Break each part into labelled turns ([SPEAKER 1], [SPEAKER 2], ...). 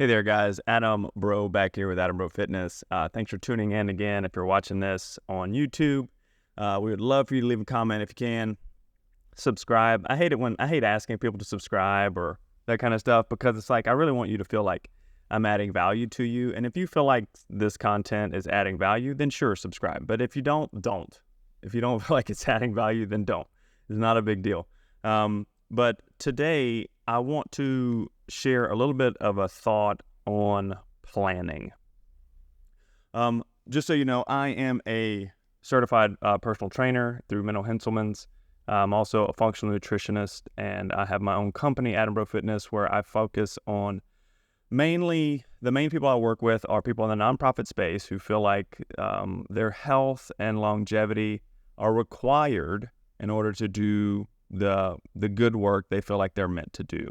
[SPEAKER 1] Hey there, guys. Adam Bro back here with Adam Bro Fitness. Thanks for tuning in again. If you're watching this on YouTube, we would love for you to leave a comment if you can. Subscribe. I hate asking people to subscribe or that kind of stuff because it's like I really want you to feel like I'm adding value to you. And if you feel like this content is adding value, then sure, subscribe. But if you don't. If you don't feel like it's adding value, then don't. It's not a big deal. But today I want to share a little bit of a thought on planning. Just so you know, I am a certified personal trainer through Mental Henselman's. I'm also a functional nutritionist, and I have my own company, Adam Bro Fitness, where I focus on mainly the main people I work with are people in the nonprofit space who feel like their health and longevity are required in order to do the good work they feel like they're meant to do.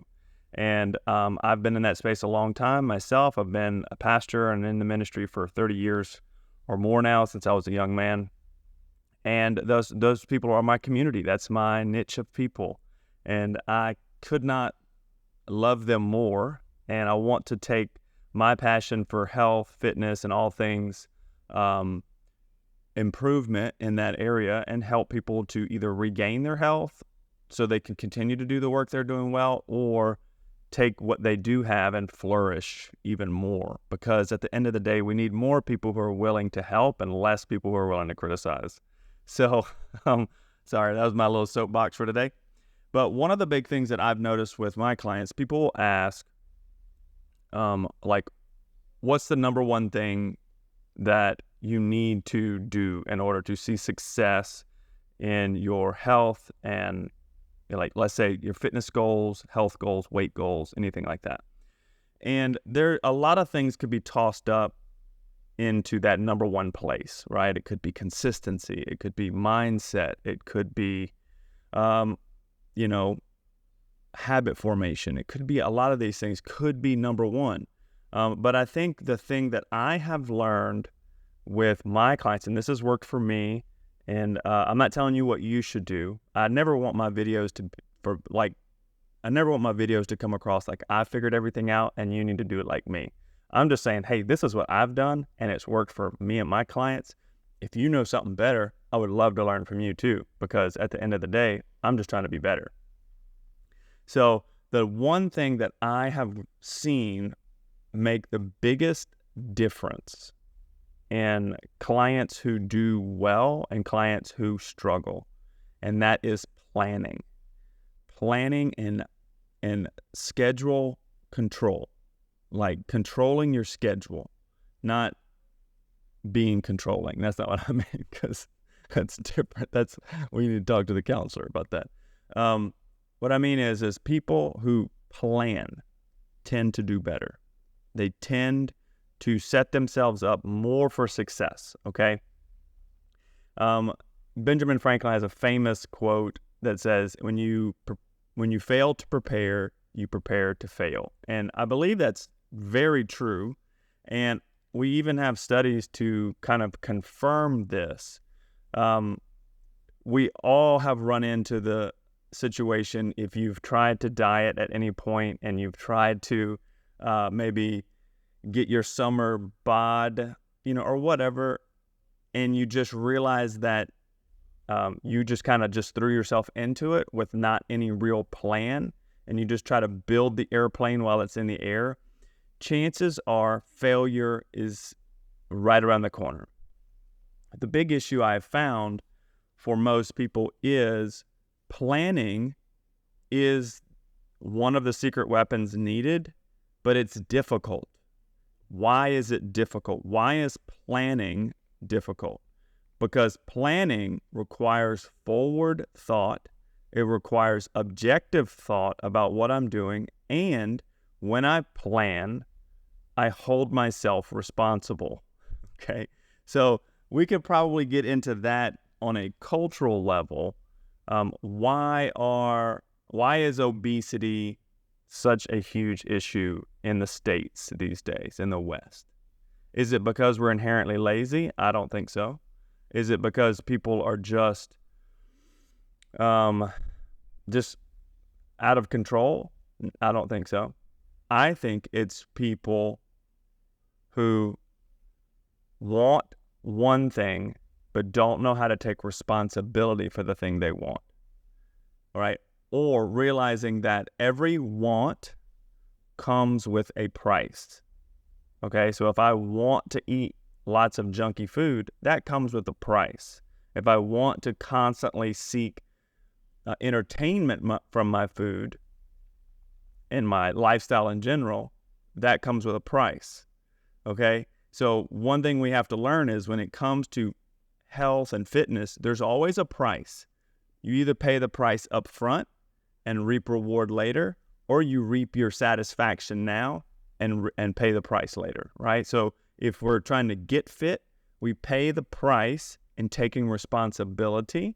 [SPEAKER 1] And I've been in that space a long time myself. I've been a pastor and in the ministry for 30 years or more now, since I was a young man. And those people are my community. That's my niche of people. And I could not love them more. And I want to take my passion for health, fitness, and all things improvement in that area and help people to either regain their health so they can continue to do the work they're doing well, or take what they do have and flourish even more. Because at the end of the day, we need more people who are willing to help and less people who are willing to criticize. So, sorry, that was my little soapbox for today. But one of the big things that I've noticed with my clients, people will ask, like, what's the number one thing that you need to do in order to see success in your health and, like, let's say your fitness goals, health goals, weight goals, anything like that. And there, a lot of things could be tossed up into that number one place, right? It could be consistency. It could be mindset. It could be, habit formation. It could be a lot of these things could be number one. But I think the thing that I have learned with my clients, and this has worked for me, and I'm not telling you what you should do. I never want my videos to come across like I figured everything out and you need to do it like me. I'm just saying, hey, this is what I've done and it's worked for me and my clients. If you know something better, I would love to learn from you too, because at the end of the day, I'm just trying to be better. So the one thing that I have seen make the biggest difference in clients who do well and clients who struggle, and that is planning and schedule control, like controlling your schedule, not being controlling. That's not what I mean, because that's different. We need to talk to the counselor about that. What I mean is people who plan tend to do better. They tend to set themselves up more for success, okay? Benjamin Franklin has a famous quote that says, when you fail to prepare, you prepare to fail. And I believe that's very true. And we even have studies to kind of confirm this. We all have run into the situation, if you've tried to diet at any point and you've tried to maybe get your summer bod, or whatever, and you just realize that you just kind of just threw yourself into it with not any real plan, and you just try to build the airplane while it's in the air, chances are failure is right around the corner. The big issue I've found for most people is planning is one of the secret weapons needed, but it's difficult. Why is it difficult? Why is planning difficult? Because planning requires forward thought. It requires objective thought about what I'm doing. And when I plan, I hold myself responsible. Okay. So we could probably get into that on a cultural level. Why is obesity such a huge issue in the States these days, in the West? Is it because we're inherently lazy? I don't think so. Is it because people are just out of control? I don't think so. I think it's people who want one thing but don't know how to take responsibility for the thing they want. All right? Or realizing that every want comes with a price. Okay? So if I want to eat lots of junky food, that comes with a price. If I want to constantly seek entertainment from my food and my lifestyle in general, that comes with a price. Okay? So one thing we have to learn is when it comes to health and fitness, there's always a price. You either pay the price up front and reap reward later, or you reap your satisfaction now and pay the price later, right? So if we're trying to get fit, we pay the price in taking responsibility,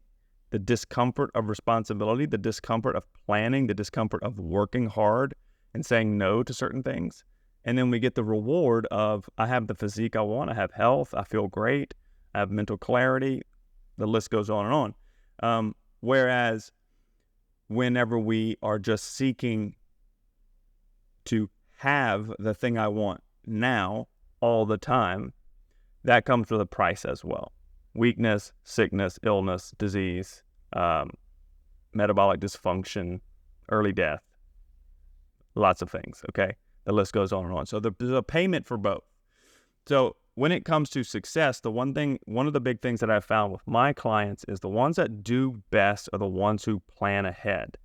[SPEAKER 1] the discomfort of responsibility, the discomfort of planning, the discomfort of working hard and saying no to certain things. And then we get the reward of, I have the physique I want, I have health, I feel great, I have mental clarity, the list goes on and on. Whereas whenever we are just seeking to have the thing I want now all the time, that comes with a price as well. Weakness, sickness, illness, disease, metabolic dysfunction, early death, lots of things, okay? The list goes on and on. So there's a payment for both. So when it comes to success, one of the big things that I've found with my clients is the ones that do best are the ones who plan ahead.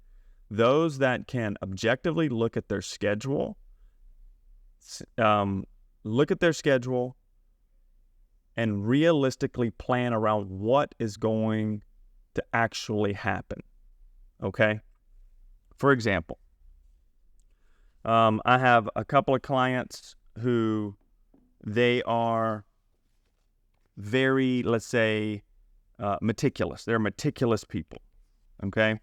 [SPEAKER 1] Those that can objectively look at their schedule, and realistically plan around what is going to actually happen, okay? For example, I have a couple of clients who they are very, let's say, meticulous. They're meticulous people, okay?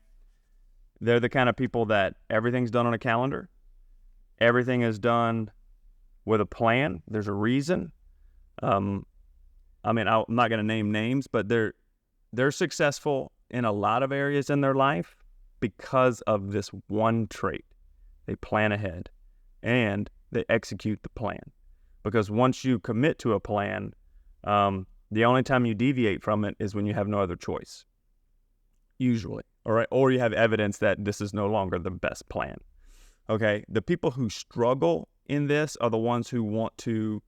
[SPEAKER 1] They're the kind of people that everything's done on a calendar. Everything is done with a plan. There's a reason. I'm not going to name names, but they're successful in a lot of areas in their life because of this one trait. They plan ahead and they execute the plan. Because once you commit to a plan, the only time you deviate from it is when you have no other choice, usually, all right? Or you have evidence that this is no longer the best plan, okay? The people who struggle in this are the ones who want to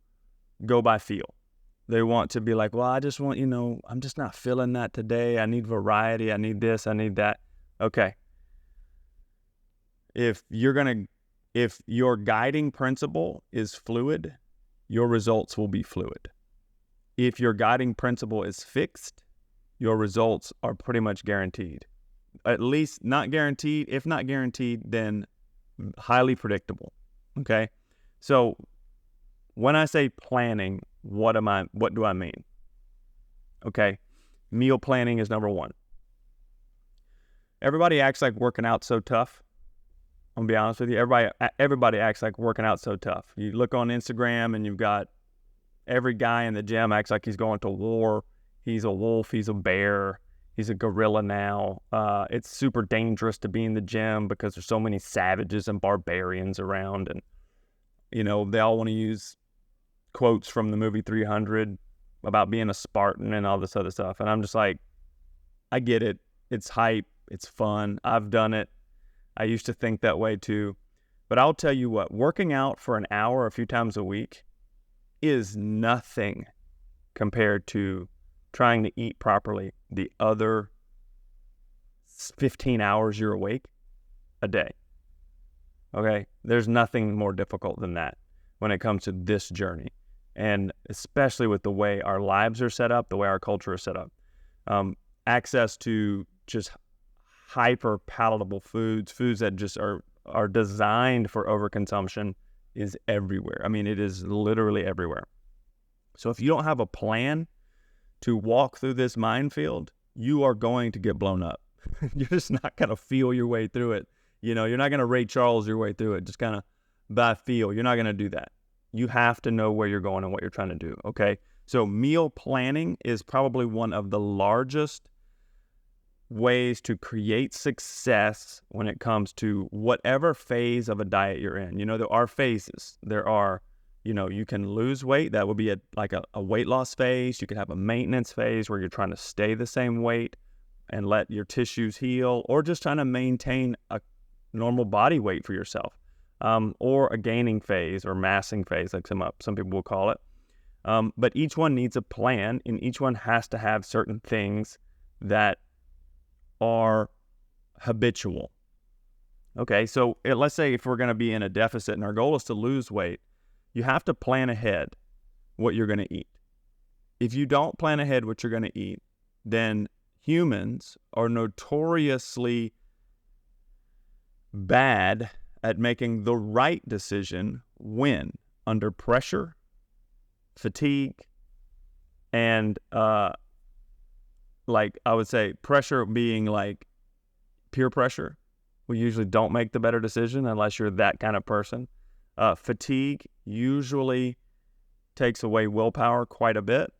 [SPEAKER 1] go by feel. They want to be like, well, I just want, I'm just not feeling that today. I need variety. I need this. I need that. Okay. If your guiding principle is fluid, your results will be fluid. If your guiding principle is fixed, your results are pretty much guaranteed. At least not guaranteed. If not guaranteed, then highly predictable. Okay? So when I say planning, what do I mean? Okay? Meal planning is number one. Everybody acts like working out so tough. I'm gonna be honest with you. Everybody acts like working out so tough. You look on Instagram and you've got every guy in the gym acts like he's going to war. He's a wolf. He's a bear. He's a gorilla now. It's super dangerous to be in the gym because there's so many savages and barbarians around, and they all want to use quotes from the movie 300 about being a Spartan and all this other stuff. And I'm just like, I get it. It's hype. It's fun. I've done it. I used to think that way too. But I'll tell you what, working out for an hour a few times a week is nothing compared to trying to eat properly the other 15 hours you're awake a day. Okay? There's nothing more difficult than that when it comes to this journey. And especially with the way our lives are set up, the way our culture is set up. Access to just hyper palatable foods that just are designed for overconsumption is everywhere. I mean, it is literally everywhere. So if you don't have a plan to walk through this minefield, you are going to get blown up. You're just not going to feel your way through it. You're not going to Ray Charles your way through it, just kind of by feel. You're not going to do that. You have to know where you're going and what you're trying to do, okay? So meal planning is probably one of the largest ways to create success when it comes to whatever phase of a diet you're in. There are phases. There are, you can lose weight. That would be a weight loss phase. You could have a maintenance phase where you're trying to stay the same weight and let your tissues heal, or just trying to maintain a normal body weight for yourself, or a gaining phase or massing phase, like some people will call it. But each one needs a plan, and each one has to have certain things that are habitual. Okay, so let's say if we're going to be in a deficit and our goal is to lose weight, you have to plan ahead what you're going to eat. If you don't plan ahead what you're going to eat, then humans are notoriously bad at making the right decision when under pressure, fatigue, and I would say pressure being like peer pressure. We usually don't make the better decision unless you're that kind of person. Fatigue usually takes away willpower quite a bit.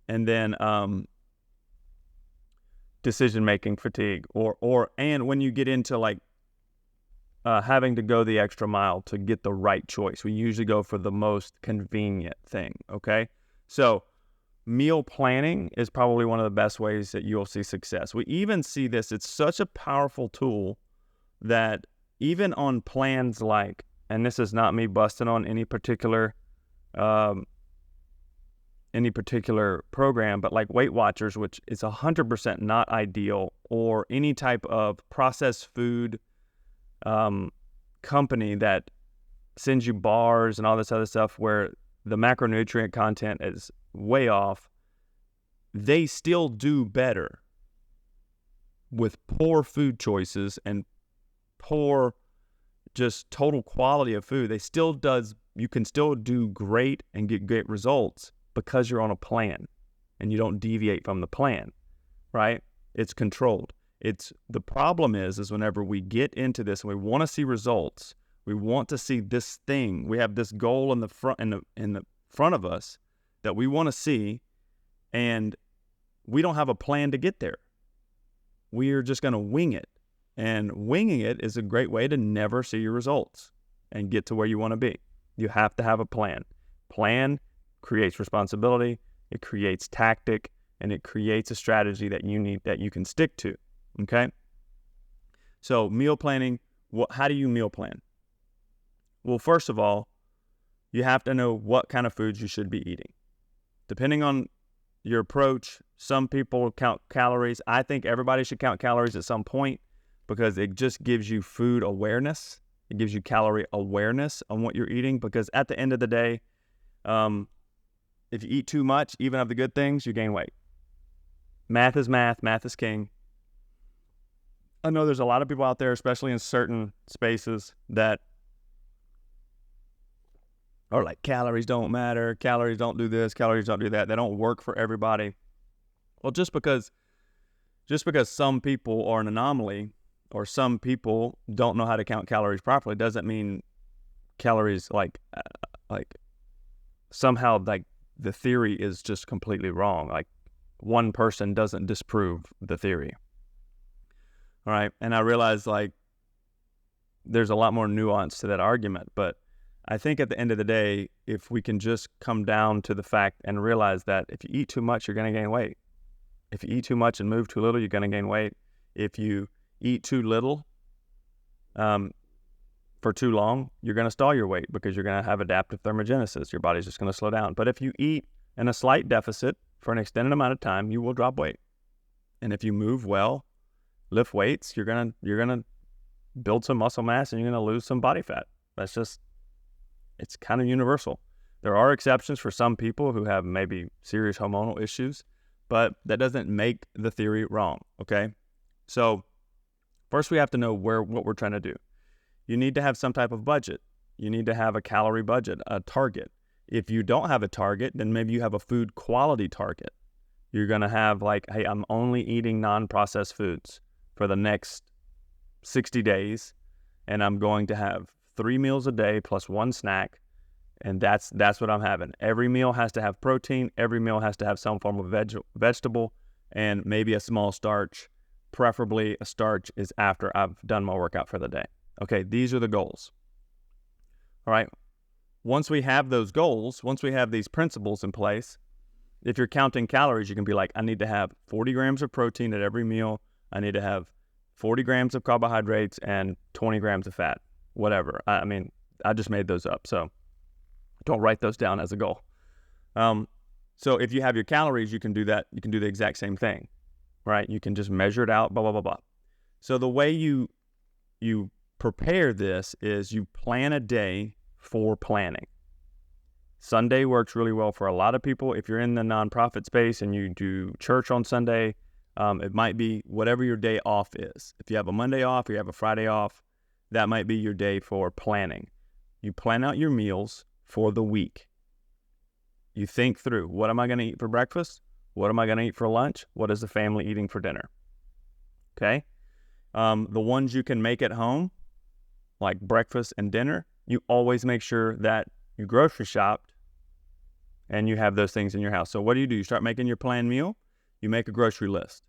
[SPEAKER 1] And then decision-making fatigue, and when you get into having to go the extra mile to get the right choice, we usually go for the most convenient thing, okay? So meal planning is probably one of the best ways that you'll see success. We even see this, it's such a powerful tool that even on plans and this is not me busting on any particular program, but like Weight Watchers, which is 100% not ideal, or any type of processed food company that sends you bars and all this other stuff where the macronutrient content is way off, they still do better with poor food choices and poor just total quality of food. You can still do great and get great results because you're on a plan and you don't deviate from the plan, right? It's controlled. The problem is whenever we get into this and we want to see results, we want to see this thing. We have this goal in the front of us that we want to see, and we don't have a plan to get there. We are just going to wing it. And winging it is a great way to never see your results and get to where you want to be. You have to have a plan. Plan creates responsibility, it creates tactic, and it creates a strategy that you can stick to. Okay? So meal planning, how do you meal plan? Well, first of all, you have to know what kind of foods you should be eating. Depending on your approach, some people count calories. I think everybody should count calories at some point because it just gives you food awareness. It gives you calorie awareness on what you're eating, because at the end of the day, if you eat too much, even of the good things, you gain weight. Math is math. Math is king. I know there's a lot of people out there, especially in certain spaces, that are like, calories don't matter, calories don't do this, calories don't do that. They don't work for everybody. Well, just because some people are an anomaly or some people don't know how to count calories properly doesn't mean calories somehow the theory is just completely wrong. Like, one person doesn't disprove the theory. All right. And I realize there's a lot more nuance to that argument, but I think at the end of the day, if we can just come down to the fact and realize that if you eat too much, you're going to gain weight. If you eat too much and move too little, you're going to gain weight. If you eat too little for too long, you're going to stall your weight because you're going to have adaptive thermogenesis. Your body's just going to slow down. But if you eat in a slight deficit for an extended amount of time, you will drop weight. And if you move well, lift weights, you're going to build some muscle mass and you're going to lose some body fat. It's kind of universal. There are exceptions for some people who have maybe serious hormonal issues, but that doesn't make the theory wrong, okay? So first we have to know what we're trying to do. You need to have some type of budget. You need to have a calorie budget, a target. If you don't have a target, then maybe you have a food quality target. You're going to have hey, I'm only eating non-processed foods for the next 60 days, and I'm going to have 3 meals a day plus 1 snack, and that's what I'm having. Every meal has to have protein. Every meal has to have some form of vegetable and maybe a small starch. preferably a starch, is after I've done my workout for the day. Okay, these are the goals. All right. Once we have those goals, once we have these principles in place, if you're counting calories, you can be like, I need to have 40 grams of protein at every meal. I need to have 40 grams of carbohydrates and 20 grams of fat, whatever. I mean, I just made those up, so don't write those down as a goal. So if you have your calories, you can do that. You can do the exact same thing, right? You can just measure it out, blah, blah, blah, blah. So the way you prepare this is you plan a day for planning. Sunday works really well for a lot of people. If you're in the nonprofit space and you do church on Sunday, it might be whatever your day off is. If you have a Monday off or you have a Friday off, that might be your day for planning. You plan out your meals for the week. You think through, what am I going to eat for breakfast? What am I going to eat for lunch? What is the family eating for dinner? Okay? The ones you can make at home, like breakfast and dinner, you always make sure that you grocery shopped and you have those things in your house. So what do? You start making your planned meal. You make a grocery list.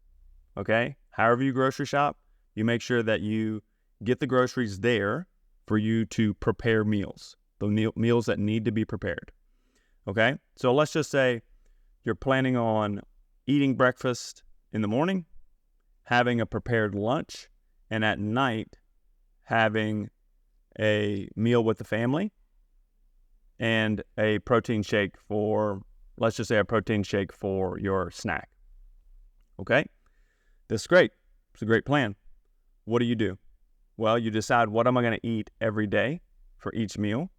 [SPEAKER 1] Okay? However you grocery shop, you make sure that you get the groceries there for you to prepare meals, the meals that need to be prepared. Okay? So let's just say you're planning on eating breakfast in the morning, having a prepared lunch, and at night having a meal with the family and a protein shake for, let's just say a protein shake for your snack. Okay? This is great. It's a great plan. What do? Well, you decide what am I going to eat every day for each meal,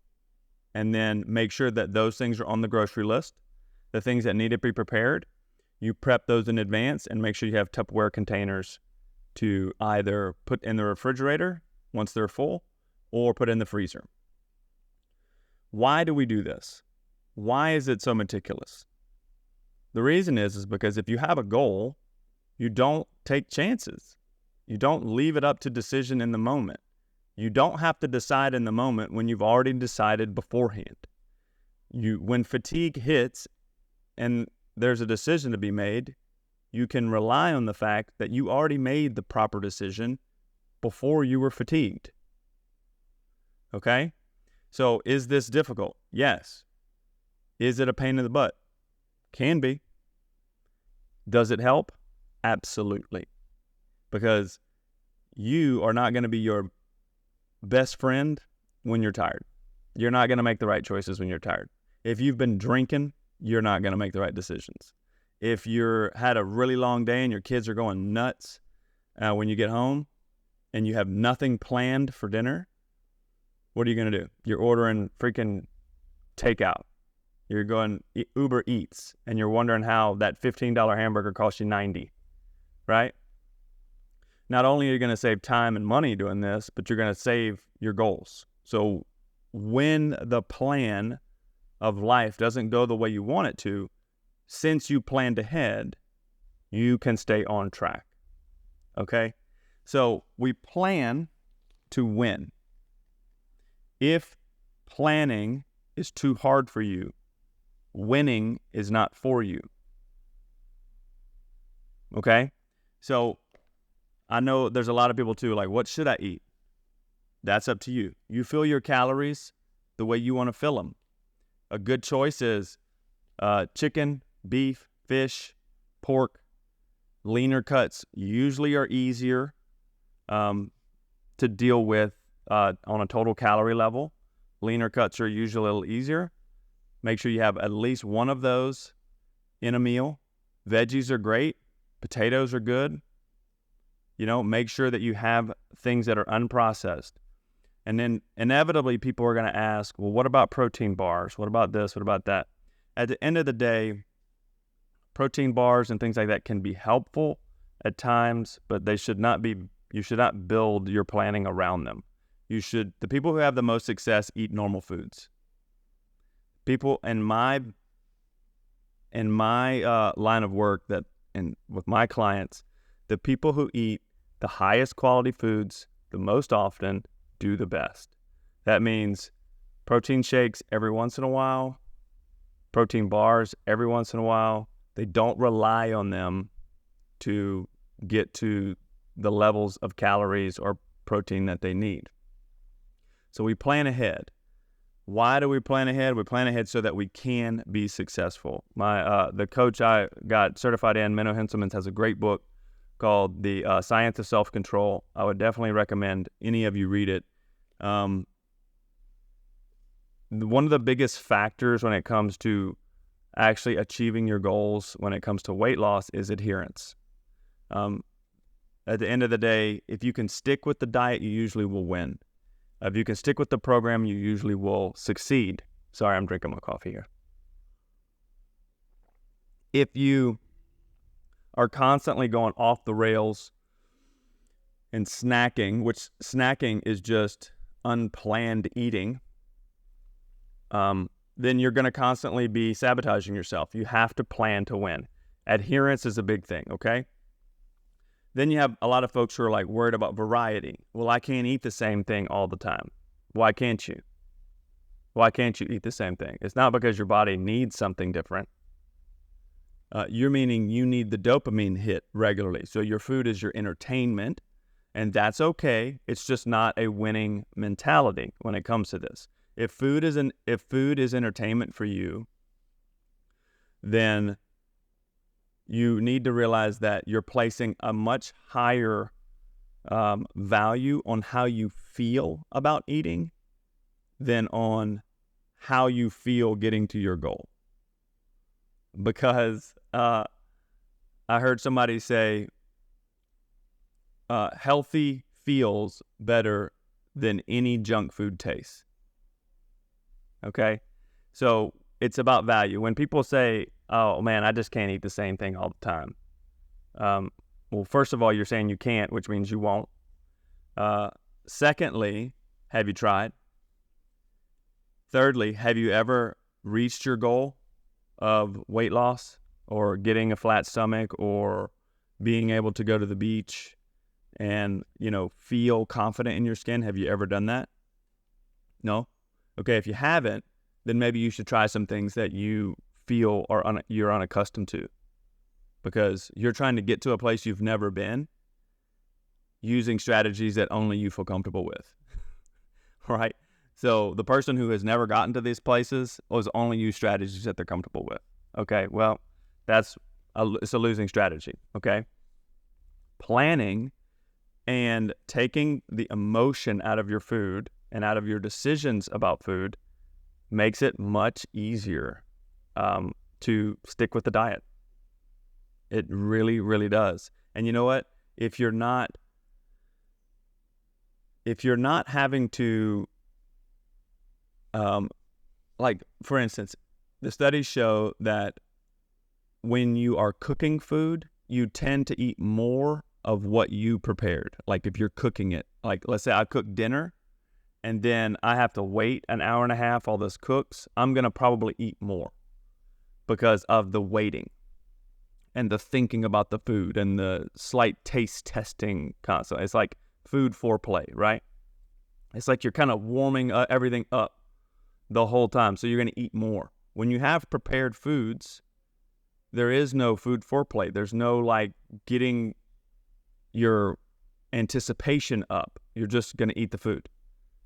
[SPEAKER 1] and then make sure that those things are on the grocery list. The things that need to be prepared, you prep those in advance and make sure you have Tupperware containers to either put in the refrigerator once they're full or put in the freezer. Why do we do this? Why is it so meticulous? The reason is because if you have a goal, you don't take chances. You don't leave it up to decision in the moment. You don't have to decide in the moment when you've already decided beforehand. When fatigue hits and there's a decision to be made, you can rely on the fact that you already made the proper decision before you were fatigued. Okay? So is this difficult? Yes. Is it a pain in the butt? Can be. Does it help? Absolutely. Because you are not going to be your best friend when you're tired. You're not going to make the right choices when you're tired. If you've been drinking, you're not going to make the right decisions. If you're had a really long day and your kids are going nuts when you get home and you have nothing planned for dinner, what are you going to do? You're ordering freaking takeout. You're going Uber Eats, and you're wondering how that $15 hamburger costs you $90, right? Not only are you going to save time and money doing this, but you're going to save your goals. So when the plan of life doesn't go the way you want it to, since you planned ahead, you can stay on track. Okay? So we plan to win. If planning is too hard for you, winning is not for you. Okay? So I know there's a lot of people too, like, what should I eat? That's up to you. You fill your calories the way you want to fill them. A good choice is chicken, beef, fish, pork. Leaner cuts usually are easier to deal with on a total calorie level. Leaner cuts are usually a little easier. Make sure you have at least one of those in a meal. Veggies are great. Potatoes are good. You know, make sure that you have things that are unprocessed. And then inevitably people are going to ask, well, what about protein bars? What about this? What about that? At the end of the day, protein bars and things like that can be helpful at times, but they should not be, you should not build your planning around them. The people who have the most success eat normal foods. People in my line of work and with my clients, the people who eat the highest quality foods the most often do the best. That means protein shakes every once in a while, protein bars every once in a while. They don't rely on them to get to the levels of calories or protein that they need. So we plan ahead. Why do we plan ahead? We plan ahead so that we can be successful. The coach I got certified in, Menno Henselmans, has a great book called The Science of Self-Control. I would definitely recommend any of you read it. One of the biggest factors when it comes to actually achieving your goals when it comes to weight loss is adherence. At the end of the day, if you can stick with the diet, you usually will win. If you can stick with the program, you usually will succeed. Sorry, I'm drinking my coffee here. If you are constantly going off the rails and snacking, which snacking is just unplanned eating, then you're going to constantly be sabotaging yourself. You have to plan to win. Adherence is a big thing, okay? Then you have a lot of folks who are like worried about variety. Well, I can't eat the same thing all the time. Why can't you? Why can't you eat the same thing? It's not because your body needs something different. You're meaning you need the dopamine hit regularly. So your food is your entertainment, and that's okay. It's just not a winning mentality when it comes to this. If food is entertainment for you, then you need to realize that you're placing a much higher value on how you feel about eating than on how you feel getting to your goal. Because I heard somebody say, healthy feels better than any junk food tastes. Okay? So it's about value. When people say, oh man, I just can't eat the same thing all the time. Well, first of all, you're saying you can't, which means you won't. Secondly, have you tried? Thirdly, have you ever reached your goal of weight loss or getting a flat stomach or being able to go to the beach and, feel confident in your skin? Have you ever done that? No? Okay, if you haven't, then maybe you should try some things that you feel you're unaccustomed to, because you're trying to get to a place you've never been using strategies that only you feel comfortable with, right? So the person who has never gotten to these places was only use strategies that they're comfortable with. Okay, well, it's a losing strategy, okay? Planning and taking the emotion out of your food and out of your decisions about food makes it much easier to stick with the diet. It really, really does. And you know what? If you're not having to, for instance, the studies show that when you are cooking food, you tend to eat more of what you prepared. Like if you're cooking it, like let's say I cook dinner and then I have to wait an hour and a half while this cooks, I'm going to probably eat more because of the waiting and the thinking about the food and the slight taste testing constantly. It's like food foreplay, right? It's like you're kind of warming everything up the whole time, so you're going to eat more. When you have prepared foods, there is no food foreplay. There's no like getting your anticipation up. You're just going to eat the food,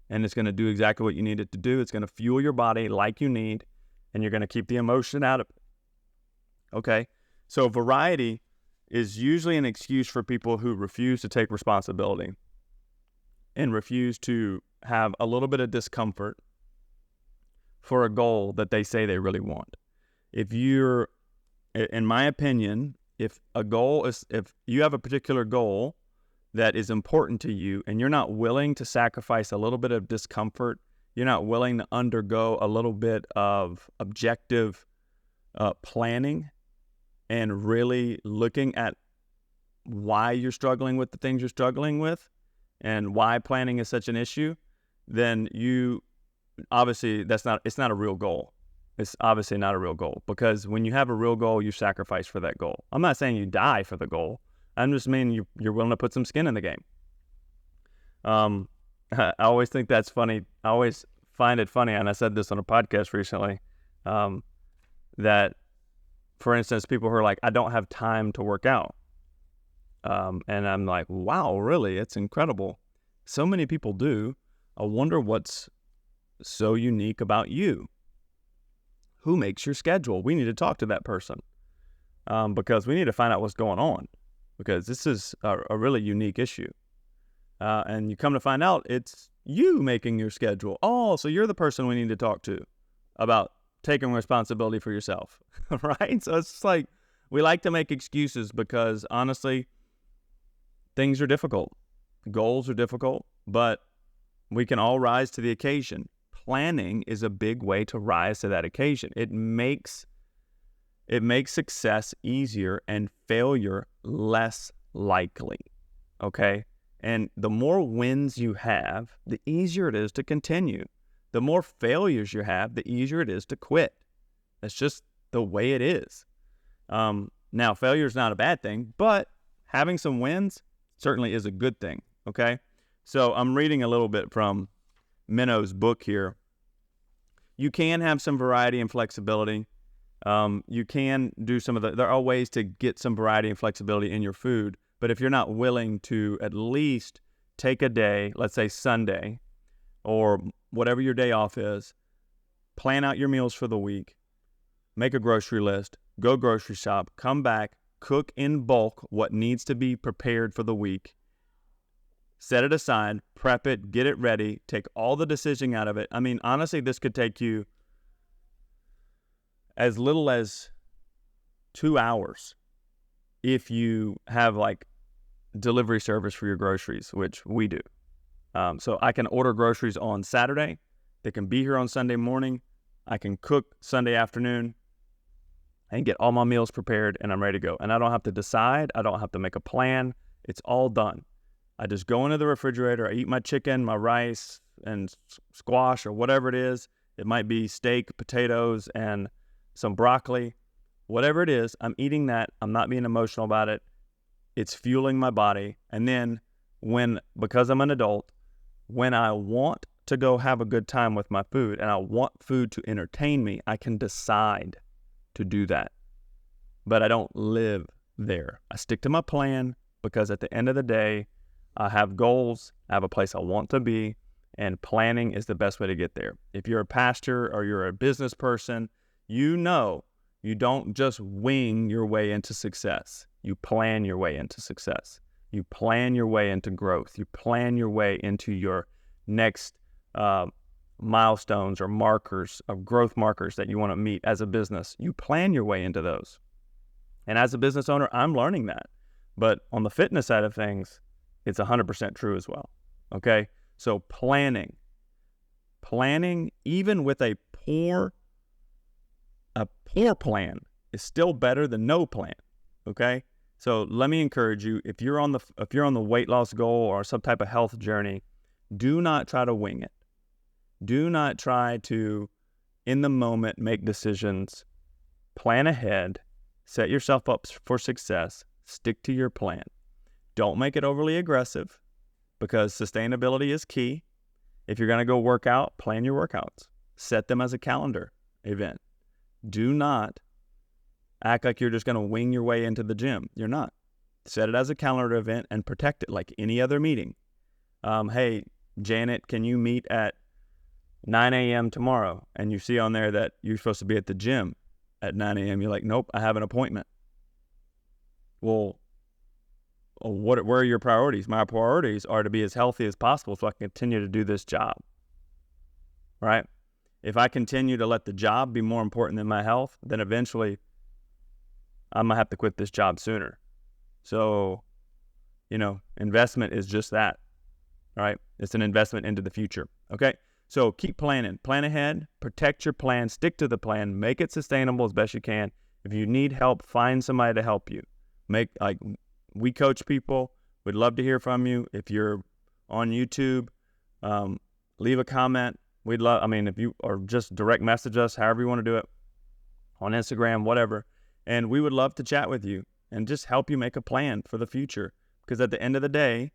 [SPEAKER 1] and it's going to do exactly what you need it to do. It's going to fuel your body like you need, and you're going to keep the emotion out of it. Okay? So variety is usually an excuse for people who refuse to take responsibility and refuse to have a little bit of discomfort for a goal that they say they really want. If you're, in my opinion, if you have a particular goal that is important to you and you're not willing to sacrifice a little bit of discomfort, you're not willing to undergo a little bit of objective planning and really looking at why you're struggling with the things you're struggling with and why planning is such an issue, then it's not a real goal. It's obviously not a real goal, because when you have a real goal, you sacrifice for that goal. I'm not saying you die for the goal. I'm just meaning you're willing to put some skin in the game. I always think that's funny. I always find it funny, and I said this on a podcast recently, that, for instance, people who are like, I don't have time to work out. And I'm like, wow, really? It's incredible. So many people do. I wonder what's so unique about you. Who makes your schedule? We need to talk to that person because we need to find out what's going on, because this is a really unique issue. And you come to find out it's you making your schedule. Oh, so you're the person we need to talk to about taking responsibility for yourself, right? So it's just like we like to make excuses because honestly, things are difficult. Goals are difficult, but we can all rise to the occasion. Planning is a big way to rise to that occasion. It makes success easier and failure less likely, okay? And the more wins you have, the easier it is to continue. The more failures you have, the easier it is to quit. That's just the way it is. Now, failure is not a bad thing, but having some wins certainly is a good thing, okay? So I'm reading a little bit from Minnow's book here. You can have some variety and flexibility. You can do there are ways to get some variety and flexibility in your food, but if you're not willing to at least take a day, let's say Sunday, or whatever your day off is, plan out your meals for the week, make a grocery list, go grocery shop, come back, cook in bulk what needs to be prepared for the week, set it aside, prep it, get it ready, take all the decision out of it. I mean, honestly, this could take you as little as 2 hours if you have like delivery service for your groceries, which we do. So I can order groceries on Saturday. They can be here on Sunday morning. I can cook Sunday afternoon and get all my meals prepared, and I'm ready to go. And I don't have to decide. I don't have to make a plan. It's all done. I just go into the refrigerator. I eat my chicken, my rice, and squash, or whatever it is. It might be steak, potatoes, and some broccoli. Whatever it is, I'm eating that. I'm not being emotional about it. It's fueling my body. And then because I'm an adult, when I want to go have a good time with my food and I want food to entertain me, I can decide to do that. But I don't live there. I stick to my plan because at the end of the day, I have goals. I have a place I want to be, and planning is the best way to get there. If you're a pastor or you're a business person, you know you don't just wing your way into success. You plan your way into success. You plan your way into growth. You plan your way into your next milestones or markers of growth markers that you want to meet as a business. You plan your way into those. And as a business owner, I'm learning that. But on the fitness side of things, it's 100% true as well. Okay? So planning, even with a poor plan, is still better than no plan. Okay? So let me encourage you, if you're on the weight loss goal or some type of health journey, do not try to wing it. Do not try to, in the moment, make decisions. Plan ahead. Set yourself up for success. Stick to your plan. Don't make it overly aggressive, because sustainability is key. If you're going to go work out, plan your workouts. Set them as a calendar event. Do not act like you're just going to wing your way into the gym. You're not. Set it as a calendar event and protect it like any other meeting. Hey, Janet, can you meet at 9 a.m. tomorrow? And you see on there that you're supposed to be at the gym at 9 a.m. You're like, nope, I have an appointment. Well, where are your priorities? My priorities are to be as healthy as possible so I can continue to do this job, right? If I continue to let the job be more important than my health, then eventually I'm going to have to quit this job sooner. So, investment is just that, right? It's an investment into the future, okay? So keep planning. Plan ahead, protect your plan, stick to the plan, make it sustainable as best you can. If you need help, find somebody to help you. We coach people. We'd love to hear from you. If you're on YouTube, leave a comment. If you, or just direct message us, however you want to do it, on Instagram, whatever. And we would love to chat with you and just help you make a plan for the future. Because at the end of the day,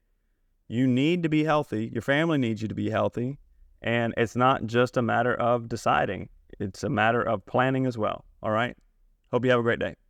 [SPEAKER 1] you need to be healthy. Your family needs you to be healthy. And it's not just a matter of deciding. It's a matter of planning as well. All right? Hope you have a great day.